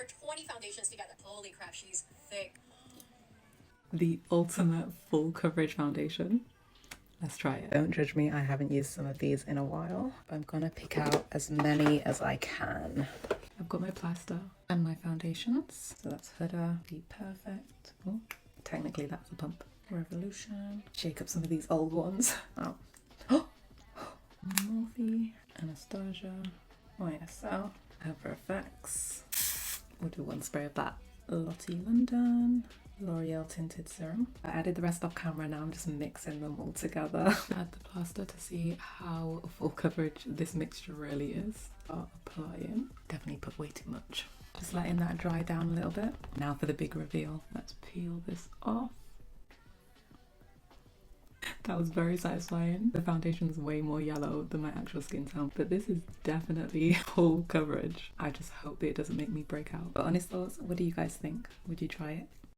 over 20 foundations together. Holy crap, she's thick. The ultimate full coverage foundation. Let's try it. Don't judge me, I haven't used some of these in a while. I'm gonna pick out as many as I can. I've got my plaster and my foundations. So that's Huda, Be Perfect. Oh, technically that's a pump. Revolution. Shake up some of these old ones. Oh. Morphe, Anastasia, YSL, Ever Effects. We'll do one spray of that. Lottie London, L'Oreal Tinted Serum. I added the rest off camera, now I'm just mixing them all together. Add the plaster to see how full coverage this mixture really is. Start applying. Definitely put way too much. Just letting that dry down a little bit. Now for the big reveal. Let's peel this off. That was very satisfying. The foundation's way more yellow than my actual skin tone, but this is definitely full coverage. I just hope that it doesn't make me break out. But honest thoughts, what do you guys think? Would you try it?